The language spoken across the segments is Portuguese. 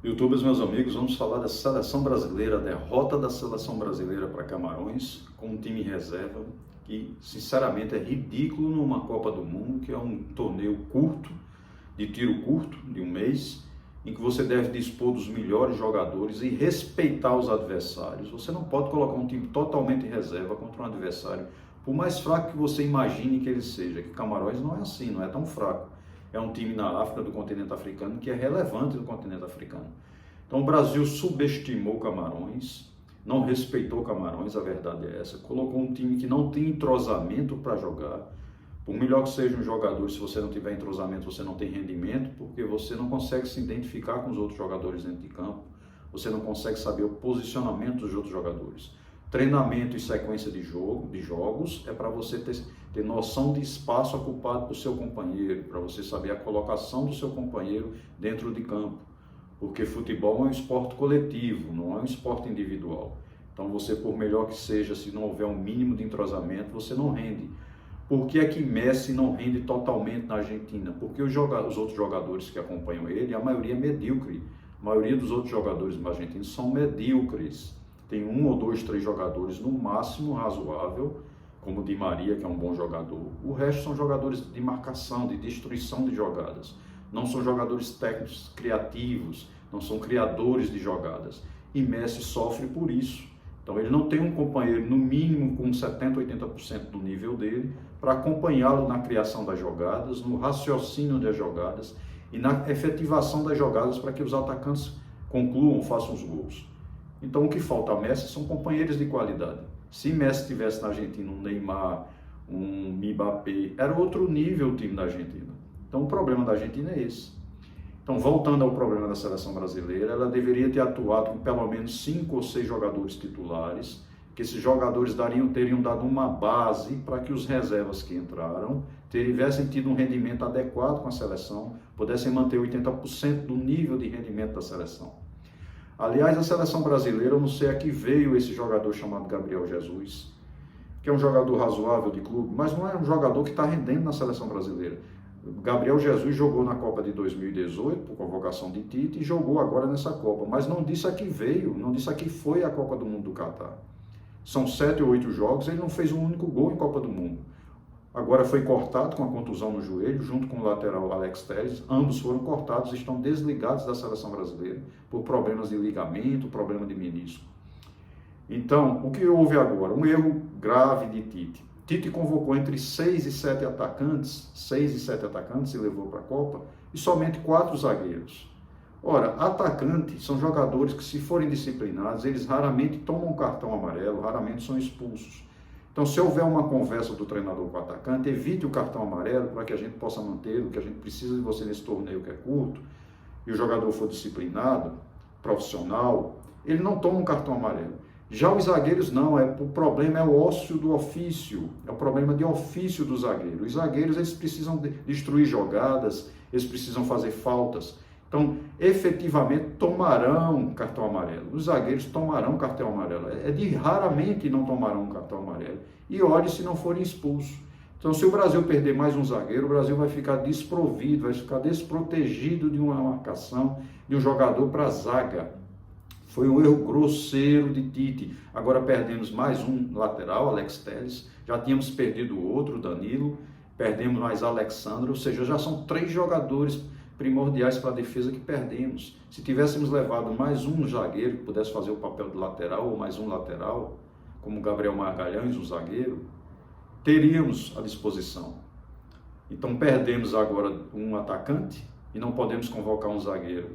YouTubers, meus amigos, vamos falar da seleção brasileira, a derrota da seleção brasileira para Camarões, com um time reserva que, sinceramente, é ridículo numa Copa do Mundo, que é um torneio curto, de tiro curto, de um mês, em que você deve dispor dos melhores jogadores e respeitar os adversários. Você não pode colocar um time totalmente em reserva contra um adversário, por mais fraco que você imagine que ele seja, que Camarões não é assim, não é tão fraco. É um time na África, do continente africano, que é relevante no continente africano. Então o Brasil subestimou Camarões, não respeitou Camarões, a verdade é essa. Colocou um time que não tem entrosamento para jogar. Por melhor que seja um jogador, se você não tiver entrosamento, você não tem rendimento, porque você não consegue se identificar com os outros jogadores dentro de campo. Você não consegue saber o posicionamento dos outros jogadores. Treinamento e sequência de jogos é para você ter noção de espaço ocupado por seu companheiro, para você saber a colocação do seu companheiro dentro de campo. Porque futebol é um esporte coletivo, não é um esporte individual. Então você, por melhor que seja, se não houver um mínimo de entrosamento, você não rende. Por que é que Messi não rende totalmente na Argentina? Porque os outros jogadores que acompanham ele, a maioria é medíocre. A maioria dos outros jogadores argentinos são medíocres. Tem um ou dois, três jogadores no máximo razoável, como o Di Maria, que é um bom jogador. O resto são jogadores de marcação, de destruição de jogadas. Não são jogadores técnicos criativos, não são criadores de jogadas. E Messi sofre por isso. Então ele não tem um companheiro, no mínimo, com 70%, 80% do nível dele, para acompanhá-lo na criação das jogadas, no raciocínio das jogadas e na efetivação das jogadas para que os atacantes concluam, façam os gols. Então o que falta a Messi são companheiros de qualidade. Se Messi tivesse na Argentina um Neymar, um Mbappé, era outro nível o time da Argentina. Então o problema da Argentina é esse. Então, voltando ao problema da seleção brasileira, ela deveria ter atuado com pelo menos 5 ou 6 jogadores titulares, que esses jogadores teriam dado uma base para que os reservas que entraram tivessem tido um rendimento adequado com a seleção, pudessem manter 80% do nível de rendimento da seleção. Aliás, a seleção brasileira, eu não sei a que veio esse jogador chamado Gabriel Jesus, que é um jogador razoável de clube, mas não é um jogador que está rendendo na seleção brasileira. Gabriel Jesus jogou na Copa de 2018, por convocação de Tite, e jogou agora nessa Copa, mas não disse a que veio, não disse a que foi a Copa do Mundo do Catar. São 7 ou 8 jogos, ele não fez um único gol em Copa do Mundo. Agora foi cortado com a contusão no joelho, junto com o lateral Alex Telles. Ambos foram cortados, estão desligados da seleção brasileira por problemas de ligamento, problema de menisco. Então, o que houve agora? Um erro grave de Tite. Tite convocou entre 6 e 7 atacantes, e levou para a Copa, e somente 4 zagueiros. Ora, atacantes são jogadores que, se forem disciplinados, eles raramente tomam cartão amarelo, raramente são expulsos. Então, se houver uma conversa do treinador com o atacante, evite o cartão amarelo para que a gente possa manter o que a gente precisa de você nesse torneio que é curto, e o jogador for disciplinado, profissional, ele não toma um cartão amarelo. Já os zagueiros não, o problema é o ócio do ofício, é o problema de ofício do zagueiro. Os zagueiros, eles precisam destruir jogadas, eles precisam fazer faltas. Então, efetivamente, tomarão cartão amarelo. Os zagueiros tomarão cartão amarelo. Raramente não tomarão um cartão amarelo. E olhe se não forem expulsos. Então, se o Brasil perder mais um zagueiro, o Brasil vai ficar desprovido, vai ficar desprotegido de uma marcação de um jogador para a zaga. Foi um erro grosseiro de Tite. Agora perdemos mais um lateral, Alex Telles. Já tínhamos perdido o outro, Danilo. Perdemos mais Alexandre. Ou seja, já são 3 jogadores primordiais para a defesa que perdemos. Se tivéssemos levado mais um zagueiro que pudesse fazer o papel de lateral, ou mais um lateral, como Gabriel Magalhães, um zagueiro, teríamos à disposição. Então perdemos agora um atacante e não podemos convocar um zagueiro.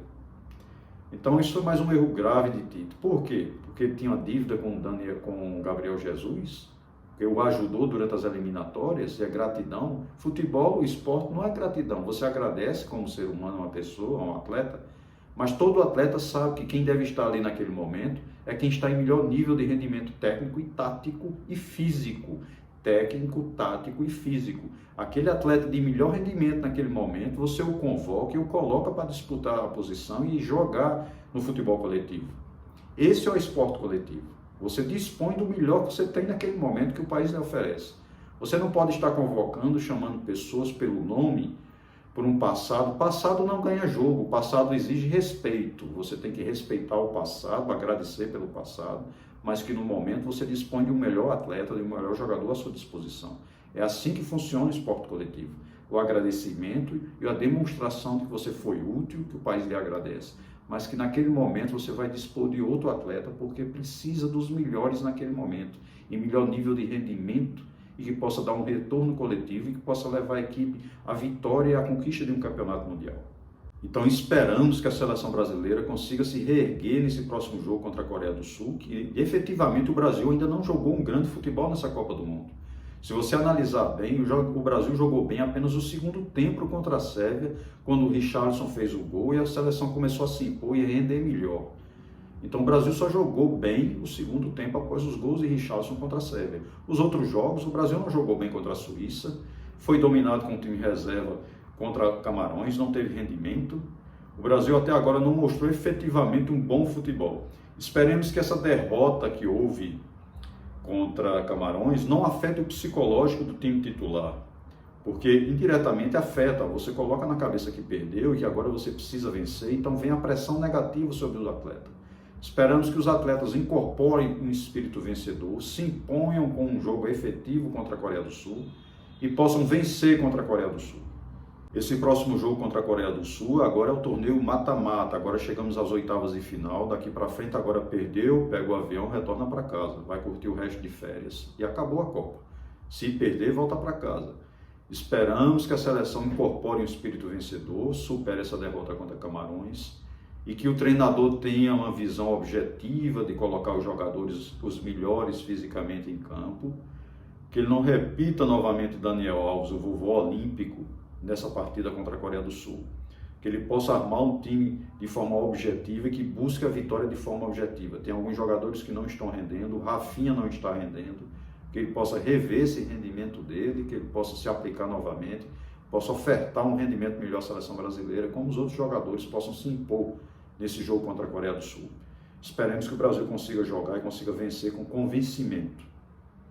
Então isso foi mais um erro grave de Tite. Por quê? Porque ele tinha uma dívida com o Gabriel Jesus, que o ajudou durante as eliminatórias, e a gratidão. Futebol, o esporte não é gratidão. Você agradece como ser humano, uma pessoa, um atleta, mas todo atleta sabe que quem deve estar ali naquele momento é quem está em melhor nível de rendimento técnico e tático e físico. Técnico, tático e físico. Aquele atleta de melhor rendimento naquele momento, você o convoca e o coloca para disputar a posição e jogar no futebol coletivo. Esse é o esporte coletivo. Você dispõe do melhor que você tem naquele momento que o país lhe oferece. Você não pode estar convocando, chamando pessoas pelo nome, por um passado. O passado não ganha jogo, o passado exige respeito. Você tem que respeitar o passado, agradecer pelo passado, mas que no momento você dispõe de um melhor atleta, de um melhor jogador à sua disposição. É assim que funciona o esporte coletivo. O agradecimento e a demonstração de que você foi útil, que o país lhe agradece, mas que naquele momento você vai dispor de outro atleta porque precisa dos melhores naquele momento, em melhor nível de rendimento, e que possa dar um retorno coletivo e que possa levar a equipe à vitória e à conquista de um campeonato mundial. Então esperamos que a seleção brasileira consiga se reerguer nesse próximo jogo contra a Coreia do Sul, que efetivamente o Brasil ainda não jogou um grande futebol nessa Copa do Mundo. Se você analisar bem, o Brasil jogou bem apenas o segundo tempo contra a Sérvia, quando o Richarlison fez o gol e a seleção começou a se impor e a render melhor. Então o Brasil só jogou bem o segundo tempo após os gols de Richarlison contra a Sérvia. Os outros jogos, o Brasil não jogou bem contra a Suíça, foi dominado com o time reserva contra Camarões, não teve rendimento. O Brasil até agora não mostrou efetivamente um bom futebol. Esperemos que essa derrota que houve contra Camarões não afete o psicológico do time titular, porque indiretamente afeta. Você coloca na cabeça que perdeu e que agora você precisa vencer, então vem a pressão negativa sobre o atleta. Esperamos que os atletas incorporem um espírito vencedor, se imponham com um jogo efetivo contra a Coreia do Sul e possam vencer contra a Coreia do Sul. Esse próximo jogo contra a Coreia do Sul agora é o torneio mata-mata, agora chegamos às oitavas de final, daqui para frente agora perdeu, pega o avião, retorna para casa, vai curtir o resto de férias e acabou a Copa. Se perder, volta para casa. Esperamos que a seleção incorpore um espírito vencedor, supere essa derrota contra Camarões e que o treinador tenha uma visão objetiva de colocar os jogadores, os melhores fisicamente em campo, que ele não repita novamente Daniel Alves, o vovô olímpico, nessa partida contra a Coreia do Sul. Que ele possa armar um time de forma objetiva e que busque a vitória de forma objetiva. Tem alguns jogadores que não estão rendendo, o Rafinha não está rendendo, que ele possa rever esse rendimento dele, que ele possa se aplicar novamente, possa ofertar um rendimento melhor à seleção brasileira, como os outros jogadores possam se impor nesse jogo contra a Coreia do Sul. Esperemos que o Brasil consiga jogar e consiga vencer com convencimento.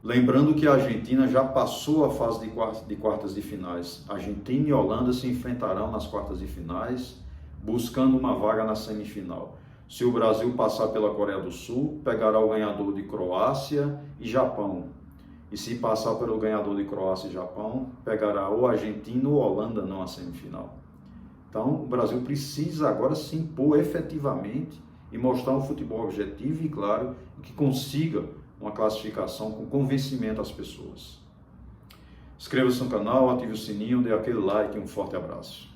Lembrando que a Argentina já passou a fase de quartas de finais. Argentina e Holanda se enfrentarão nas quartas de finais, buscando uma vaga na semifinal. Se o Brasil passar pela Coreia do Sul, pegará o ganhador de Croácia e Japão. E se passar pelo ganhador de Croácia e Japão, pegará ou Argentina ou Holanda na semifinal. Então, o Brasil precisa agora se impor efetivamente e mostrar um futebol objetivo e claro, que consiga uma classificação com convencimento às pessoas. Inscreva-se no canal, ative o sininho, dê aquele like e um forte abraço.